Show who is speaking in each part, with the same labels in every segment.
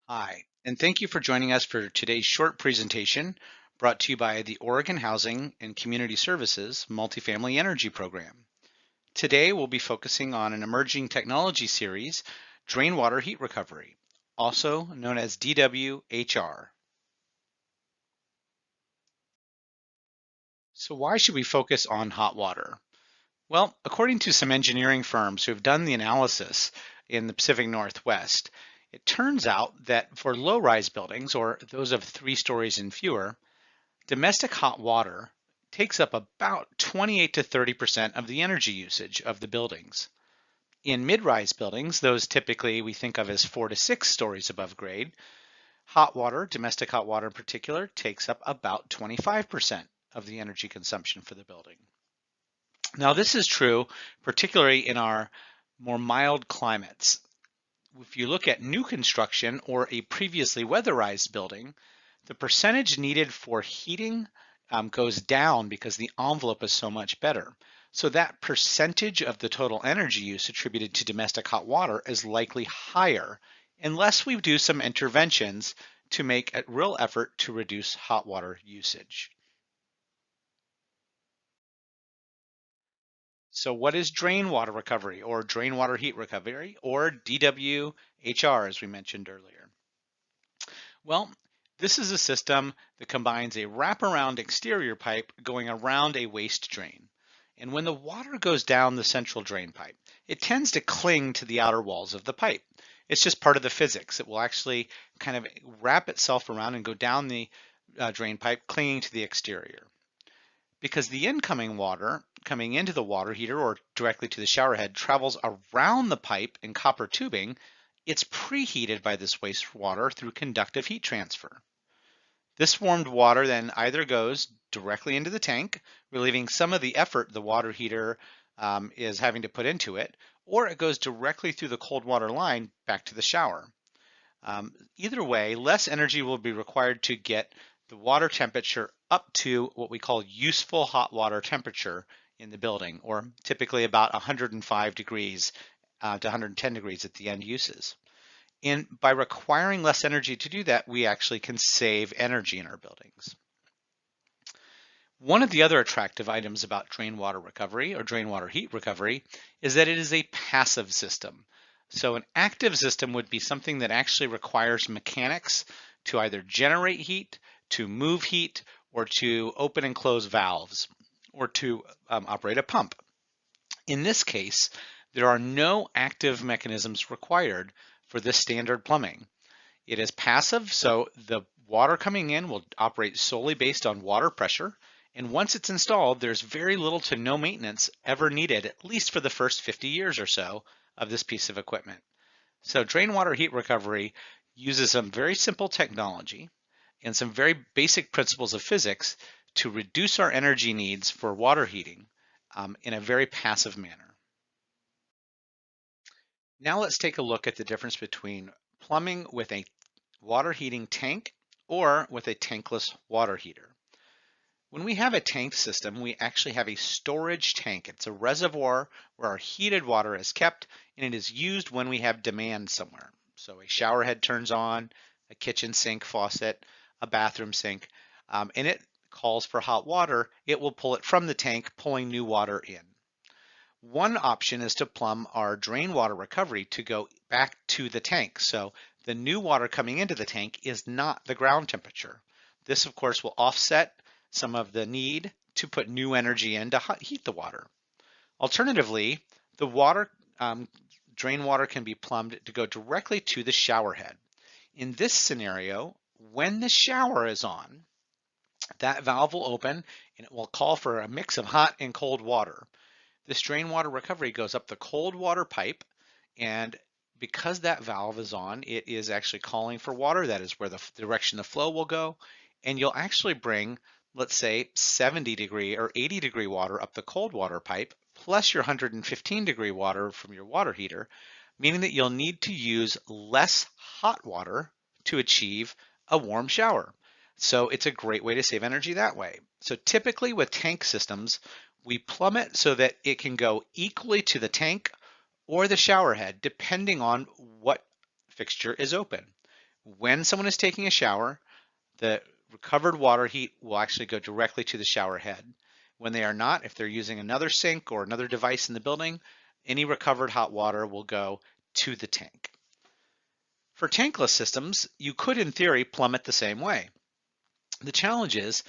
Speaker 1: Hi, and thank you for joining us for today's short presentation brought to you by the Oregon Housing and Community Services Multifamily Energy Program. Today we'll be focusing on an emerging technology series, drain water heat recovery, also known as DWHR. So why should we focus on hot water? Well, according to some engineering firms who have done the analysis in the Pacific Northwest, it turns out that for low-rise buildings, or those of 3 stories and fewer, domestic hot water takes up about 28 to 30% of the energy usage of the buildings. In mid-rise buildings, those typically we think of as 4 to 6 stories above grade, hot water, domestic hot water in particular, takes up about 25% of the energy consumption for the building. Now, this is true particularly in our more mild climates. If you look at new construction or a previously weatherized building, the percentage needed for heating goes down because the envelope is so much better. So that percentage of the total energy use attributed to domestic hot water is likely higher unless we do some interventions to make a real effort to reduce hot water usage. So what is drain water recovery or drain water heat recovery or DWHR as we mentioned earlier? Well, this is a system that combines a wraparound exterior pipe going around a waste drain. And when the water goes down the central drain pipe, it tends to cling to the outer walls of the pipe. It's just part of the physics. It will actually kind of wrap itself around and go down the drain pipe, clinging to the exterior. Because the incoming water coming into the water heater or directly to the shower head travels around the pipe in copper tubing, it's preheated by this wastewater through conductive heat transfer. This warmed water then either goes directly into the tank, relieving some of the effort the water heater is having to put into it, or it goes directly through the cold water line back to the shower. Either way, less energy will be required to get the water temperature up to what we call useful hot water temperature in the building, or typically about 105 degrees to 110 degrees at the end uses. And by requiring less energy to do that, we actually can save energy in our buildings. One of the other attractive items about drain water recovery or drain water heat recovery is that it is a passive system. So an active system would be something that actually requires mechanics to either generate heat, to move heat, or to open and close valves, or to operate a pump. In this case, there are no active mechanisms required for this standard plumbing. It is passive, so the water coming in will operate solely based on water pressure. And once it's installed, there's very little to no maintenance ever needed, at least for the first 50 years or so of this piece of equipment. So drain water heat recovery uses some very simple technology and some very basic principles of physics to reduce our energy needs for water heating in a very passive manner. Now let's take a look at the difference between plumbing with a water heating tank or with a tankless water heater. When we have a tank system, we actually have a storage tank. It's a reservoir where our heated water is kept and it is used when we have demand somewhere. So a shower head turns on, a kitchen sink faucet, a bathroom sink, and it calls for hot water. It will pull it from the tank, pulling new water in. One option is to plumb our drain water recovery to go back to the tank. So the new water coming into the tank is not the ground temperature. This, of course, will offset some of the need to put new energy in to heat the water. Alternatively, the drain water can be plumbed to go directly to the shower head. In this scenario, when the shower is on, that valve will open and it will call for a mix of hot and cold water. This drain water recovery goes up the cold water pipe, and because that valve is on, it is actually calling for water. That is where the direction the flow will go. And you'll actually bring, let's say, 70 degree or 80 degree water up the cold water pipe, plus your 115 degree water from your water heater, meaning that you'll need to use less hot water to achieve a warm shower. So it's a great way to save energy that way. So typically with tank systems, we plumb it so that it can go equally to the tank or the shower head, depending on what fixture is open. When someone is taking a shower, the recovered water heat will actually go directly to the shower head. When they are not, if they're using another sink or another device in the building, any recovered hot water will go to the tank. For tankless systems, you could in theory plumb it the same way. The challenge is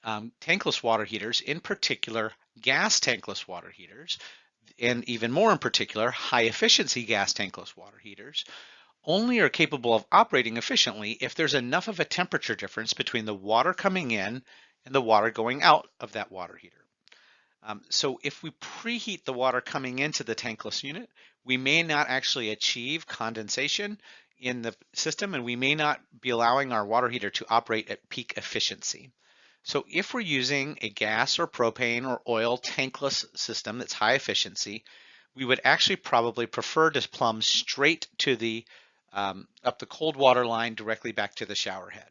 Speaker 1: tankless water heaters, in particular gas tankless water heaters, and even more in particular high efficiency gas tankless water heaters, only are capable of operating efficiently if there's enough of a temperature difference between the water coming in and the water going out of that water heater. So if we preheat the water coming into the tankless unit, we may not actually achieve condensation in the system, and we may not be allowing our water heater to operate at peak efficiency. So if we're using a gas or propane or oil tankless system that's high efficiency, we would actually probably prefer to plumb straight to the up the cold water line directly back to the shower head.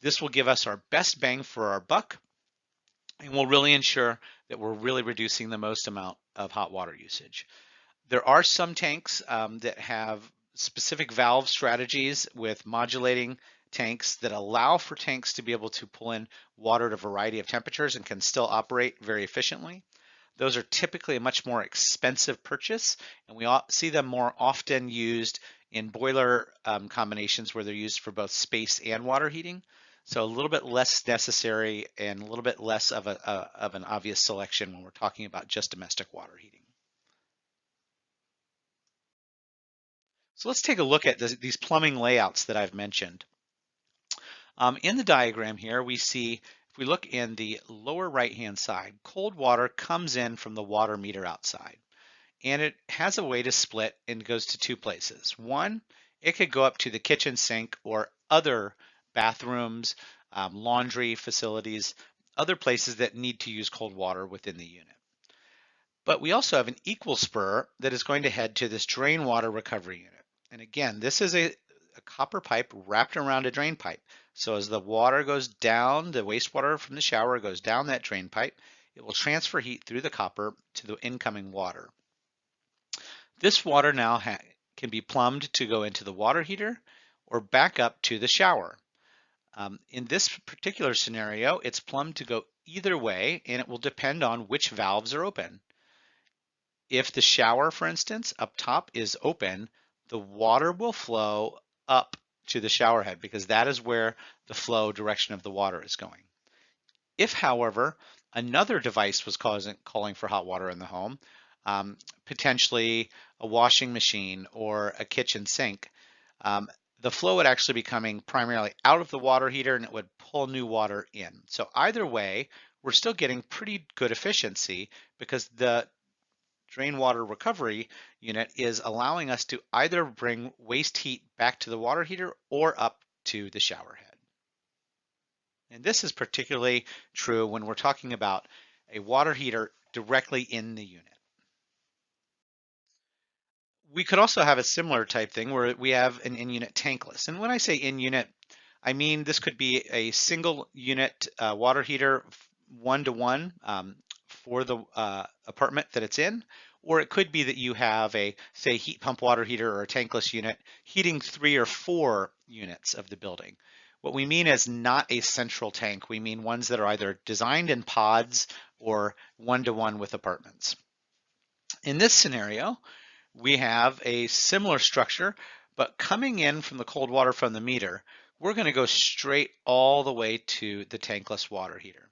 Speaker 1: This will give us our best bang for our buck and will really ensure that we're really reducing the most amount of hot water usage. There are some tanks that have specific valve strategies with modulating tanks that allow for tanks to be able to pull in water at a variety of temperatures and can still operate very efficiently. Those are typically a much more expensive purchase, and we see them more often used in boiler combinations where they're used for both space and water heating. So a little bit less necessary and a little bit less of an obvious selection when we're talking about just domestic water heating. So let's take a look at these plumbing layouts that I've mentioned. In the diagram here, we see, if we look in the lower right-hand side, cold water comes in from the water meter outside. And it has a way to split and goes to two places. One, it could go up to the kitchen sink or other bathrooms, laundry facilities, other places that need to use cold water within the unit. But we also have an equal spur that is going to head to this drain water recovery unit. And again, this is a copper pipe wrapped around a drain pipe. So as the water goes down, the wastewater from the shower goes down that drain pipe, it will transfer heat through the copper to the incoming water. This water now can be plumbed to go into the water heater or back up to the shower. In this particular scenario, it's plumbed to go either way, and it will depend on which valves are open. If the shower, for instance, up top is open, the water will flow up to the shower head because that is where the flow direction of the water is going. If, however, another device was calling for hot water in the home, potentially a washing machine or a kitchen sink, the flow would actually be coming primarily out of the water heater and it would pull new water in. So either way, we're still getting pretty good efficiency because the drain water recovery unit is allowing us to either bring waste heat back to the water heater or up to the shower head. And this is particularly true when we're talking about a water heater directly in the unit. We could also have a similar type thing where we have an in-unit tankless. And when I say in-unit, I mean this could be a single unit water heater one-to-one for the apartment that it's in, or it could be that you have a, say, heat pump water heater or a tankless unit heating 3 or 4 units of the building. What we mean is not a central tank. We mean ones that are either designed in pods or one-to-one with apartments. In this scenario, we have a similar structure, but coming in from the cold water from the meter, we're going to go straight all the way to the tankless water heater.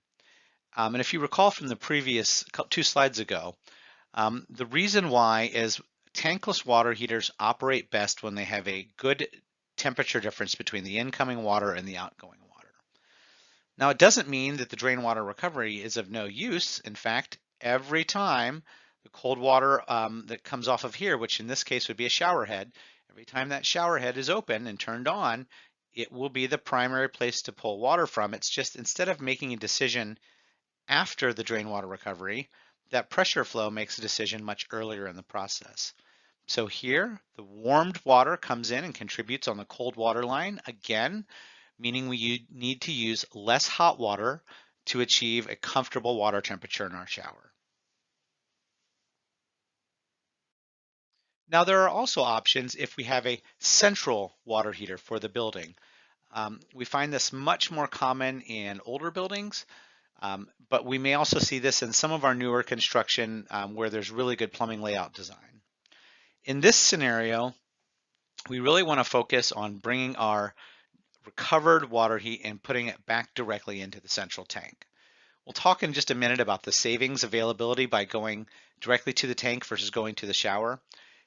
Speaker 1: And if you recall from the previous 2 slides ago, the reason why is tankless water heaters operate best when they have a good temperature difference between the incoming water and the outgoing water. Now, it doesn't mean that the drain water recovery is of no use. In fact, every time the cold water that comes off of here, which in this case would be a shower head, every time that shower head is open and turned on, it will be the primary place to pull water from. It's just instead of making a decision after the drain water recovery, that pressure flow makes a decision much earlier in the process. So here, the warmed water comes in and contributes on the cold water line, again, meaning we need to use less hot water to achieve a comfortable water temperature in our shower. Now, there are also options if we have a central water heater for the building. We find this much more common in older buildings, but we may also see this in some of our newer construction where there's really good plumbing layout design. In this scenario, we really want to focus on bringing our recovered water heat and putting it back directly into the central tank. We'll talk in just a minute about the savings availability by going directly to the tank versus going to the shower.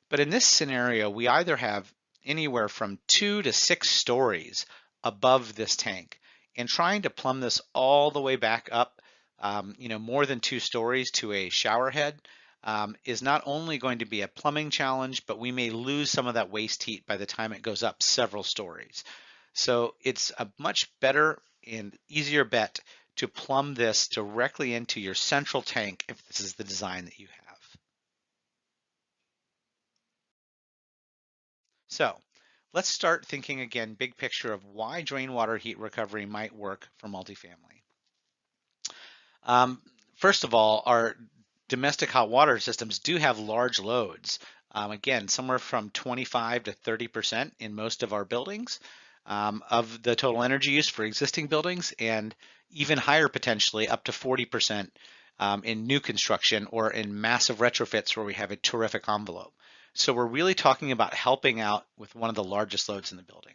Speaker 1: But in this scenario, we either have anywhere from 2 to 6 stories above this tank, and trying to plumb this all the way back up, more than 2 stories to a shower head is not only going to be a plumbing challenge, but we may lose some of that waste heat by the time it goes up several stories. So it's a much better and easier bet to plumb this directly into your central tank if this is the design that you have. So let's start thinking again, big picture of why drain water heat recovery might work for multifamily. First of all, our domestic hot water systems do have large loads. Again, somewhere from 25 to 30% in most of our buildings of the total energy use for existing buildings, and even higher potentially up to 40% in new construction or in massive retrofits where we have a terrific envelope. So we're really talking about helping out with one of the largest loads in the building.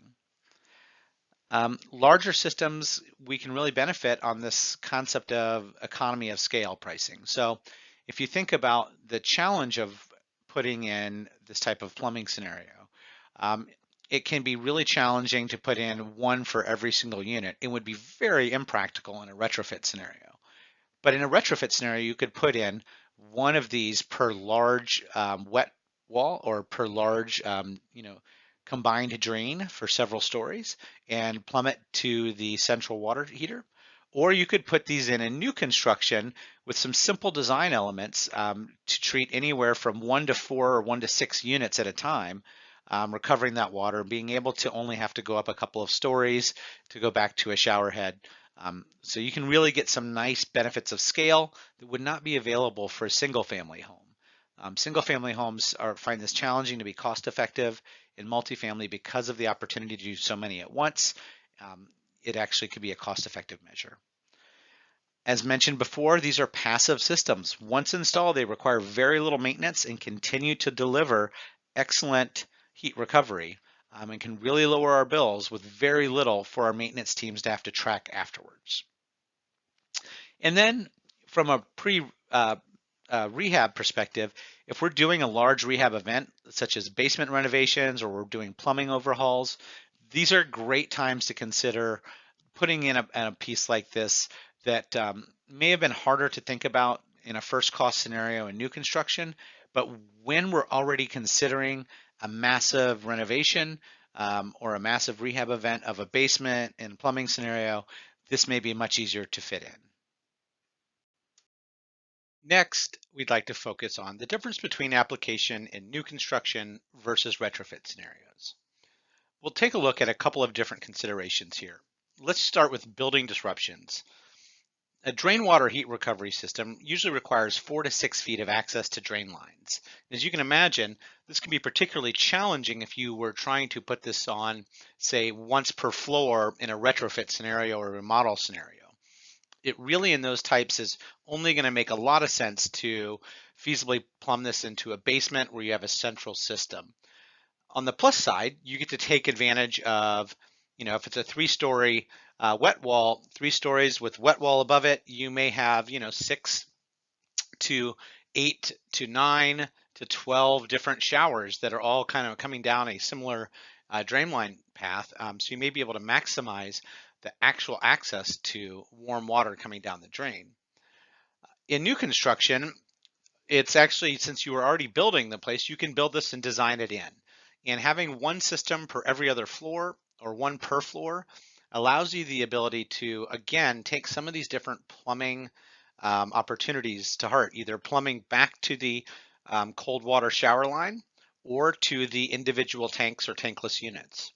Speaker 1: Larger systems, we can really benefit on this concept of economy of scale pricing. So if you think about the challenge of putting in this type of plumbing scenario, it can be really challenging to put in one for every single unit. It would be very impractical in a retrofit scenario. But in a retrofit scenario, you could put in one of these per large wet wall or per large, combined drain for several stories and plumb it to the central water heater. Or you could put these in a new construction with some simple design elements to treat anywhere from 1 to 4 or 1 to 6 units at a time, recovering that water, being able to only have to go up a couple of stories to go back to a shower head. So you can really get some nice benefits of scale that would not be available for a single family home. Single family homes find this challenging to be cost effective. In multifamily, because of the opportunity to do so many at once, it actually could be a cost effective measure. As mentioned before, these are passive systems. Once installed, they require very little maintenance and continue to deliver excellent heat recovery and can really lower our bills with very little for our maintenance teams to have to track afterwards. And then from a rehab perspective, if we're doing a large rehab event, such as basement renovations or we're doing plumbing overhauls, these are great times to consider putting in a piece like this that may have been harder to think about in a first cost scenario in new construction, but when we're already considering a massive renovation or a massive rehab event of a basement and plumbing scenario, this may be much easier to fit in. Next, we'd like to focus on the difference between application in new construction versus retrofit scenarios. We'll take a look at a couple of different considerations here. Let's start with building disruptions. A drain water heat recovery system usually requires 4 to 6 feet of access to drain lines. As you can imagine, this can be particularly challenging if you were trying to put this on, say, once per floor in a retrofit scenario or a remodel scenario. It really in those types is only going to make a lot of sense to feasibly plumb this into a basement where you have a central system. On the plus side, you get to take advantage of, if it's a 3-story wet wall, 3 stories with wet wall above it, you may have, 6 to 8 to 9 to 12 different showers that are all kind of coming down a similar drain line path. So you may be able to maximize the actual access to warm water coming down the drain. In new construction, it's actually, since you were already building the place, you can build this and design it in. And having one system per every other floor or one per floor allows you the ability to, again, take some of these different plumbing opportunities to heart, either plumbing back to the cold water shower line or to the individual tanks or tankless units.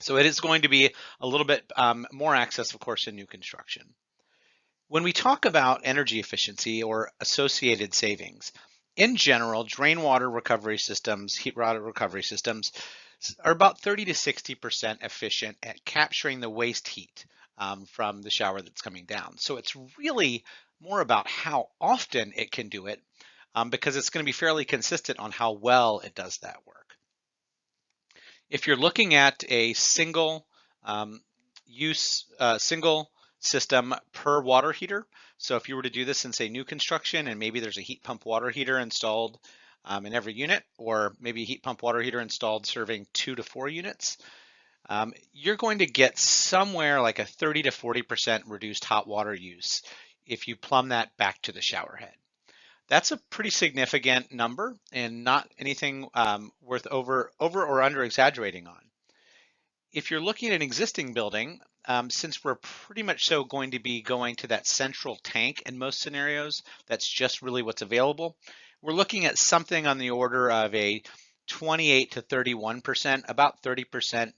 Speaker 1: So it is going to be a little bit more access, of course, in new construction. When we talk about energy efficiency or associated savings, In general, drain water recovery systems, heat water recovery systems, are about 30 to 60% efficient at capturing the waste heat from the shower that's coming down. So it's really more about how often it can do it because it's going to be fairly consistent on how well it does that work. If you're looking at a single single system per water heater, so if you were to do this in, say, new construction, and maybe there's a heat pump water heater installed in every unit, or maybe a heat pump water heater installed serving 2 to 4 units, you're going to get somewhere like a 30 to 40% reduced hot water use if you plumb that back to the shower head. That's a pretty significant number and not anything worth over or under exaggerating on. If you're looking at an existing building, since we're pretty much so going to be going to that central tank in most scenarios, that's just really what's available. We're looking at something on the order of a 28 to 31%, about 30%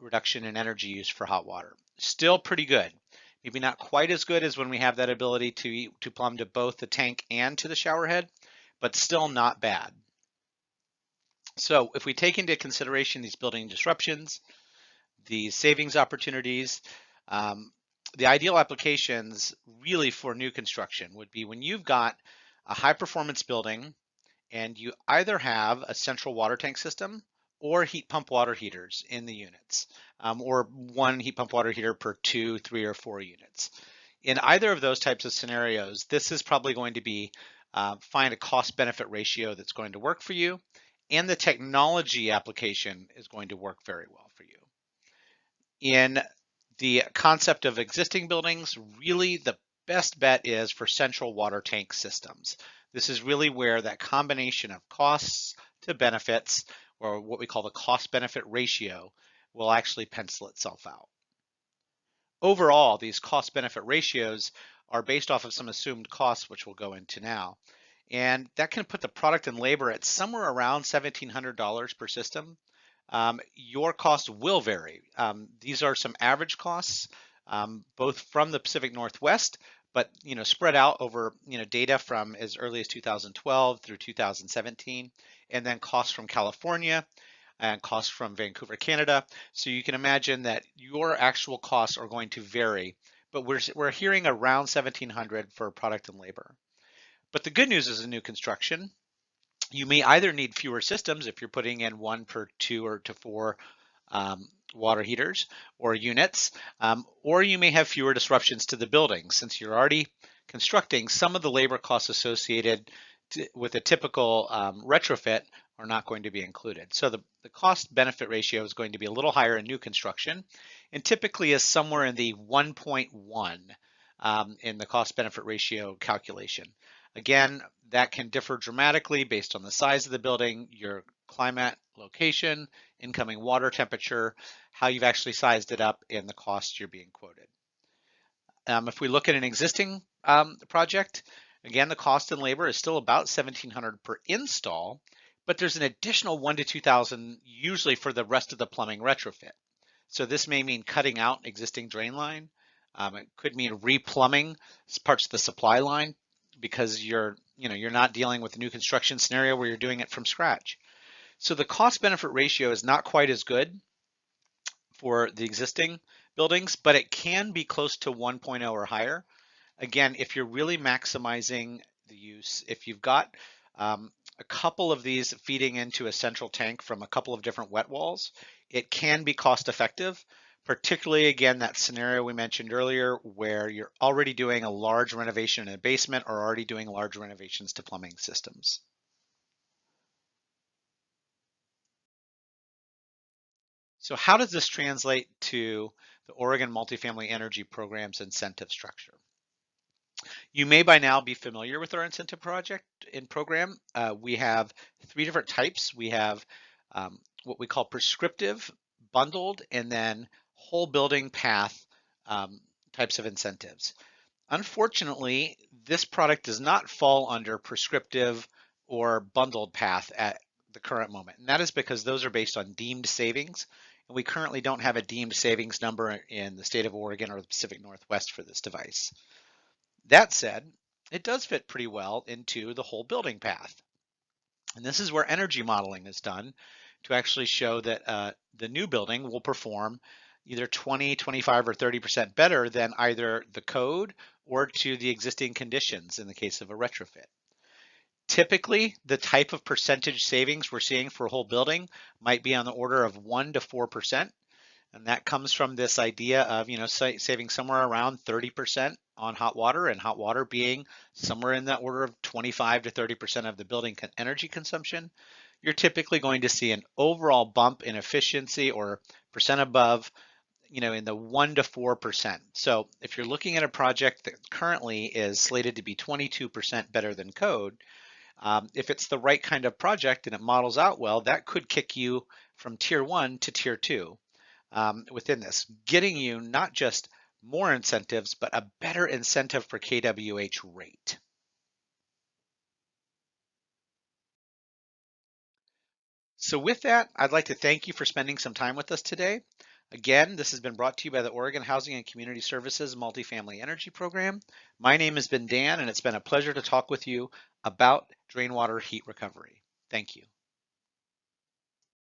Speaker 1: reduction in energy use for hot water. Still pretty good. Maybe not quite as good as when we have that ability to plumb to both the tank and to the shower head, but still not bad. So if we take into consideration these building disruptions, the savings opportunities, the ideal applications really for new construction would be when you've got a high performance building and you either have a central water tank system or heat pump water heaters in the units, or one heat pump water heater per 2, 3, or 4 units. In either of those types of scenarios, this is probably going to be find a cost benefit ratio that's going to work for you, and the technology application is going to work very well for you. In the concept of existing buildings, really the best bet is for central water tank systems. This is really where that combination of costs to benefits, or what we call the cost benefit ratio, will actually pencil itself out. Overall, these cost benefit ratios are based off of some assumed costs, which we'll go into now. And that can put the product and labor at somewhere around $1,700 per system. Your cost will vary. These are some average costs, both from the Pacific Northwest, but spread out over data from as early as 2012 through 2017, and then costs from California and costs from Vancouver, Canada. So you can imagine that your actual costs are going to vary, but we're hearing around 1,700 for product and labor. But the good news is in new construction, you may either need fewer systems if you're putting in 1 per 2 or to 4 water heaters or units, or you may have fewer disruptions to the building. Since you're already constructing, some of the labor costs associated with a typical retrofit are not going to be included. So the cost benefit ratio is going to be a little higher in new construction, and typically is somewhere in the 1.1 in the cost benefit ratio calculation. Again, that can differ dramatically based on the size of the building, your climate, location, incoming water temperature, how you've actually sized it up, and the cost you're being quoted. If we look at an existing project, again, the cost and labor is still about $1,700 per install, but there's an additional $1,000 to $2,000 usually for the rest of the plumbing retrofit. So this may mean cutting out existing drain line. It could mean replumbing parts of the supply line, because you're not dealing with a new construction scenario where you're doing it from scratch. So the cost benefit ratio is not quite as good for the existing buildings, but it can be close to 1.0 or higher. Again, if you're really maximizing the use, if you've got a couple of these feeding into a central tank from a couple of different wet walls, it can be cost effective. Particularly, again, that scenario we mentioned earlier where you're already doing a large renovation in a basement or already doing large renovations to plumbing systems. So how does this translate to the Oregon Multifamily Energy Program's incentive structure? You may by now be familiar with our incentive project and program. We have 3 different types. We have what we call prescriptive, bundled, and then whole building path types of incentives. Unfortunately, this product does not fall under prescriptive or bundled path at the current moment. And that is because those are based on deemed savings. And we currently don't have a deemed savings number in the state of Oregon or the Pacific Northwest for this device. That said, it does fit pretty well into the whole building path. And this is where energy modeling is done to actually show that the new building will perform either 20, 25, or 30% better than either the code or to the existing conditions in the case of a retrofit. Typically, the type of percentage savings we're seeing for a whole building might be on the order of 1 to 4%. And that comes from this idea of, saving somewhere around 30% on hot water, and hot water being somewhere in that order of 25 to 30% of the building energy consumption. You're typically going to see an overall bump in efficiency or percent above, in the 1 to 4%. So if you're looking at a project that currently is slated to be 22% better than code, if it's the right kind of project and it models out well, that could kick you from tier 1 to tier 2 within this, getting you not just more incentives, but a better incentive per kWh rate. So with that, I'd like to thank you for spending some time with us today. Again, this has been brought to you by the Oregon Housing and Community Services Multifamily Energy Program. My name has been Dan, and it's been a pleasure to talk with you about drain water heat recovery. Thank you.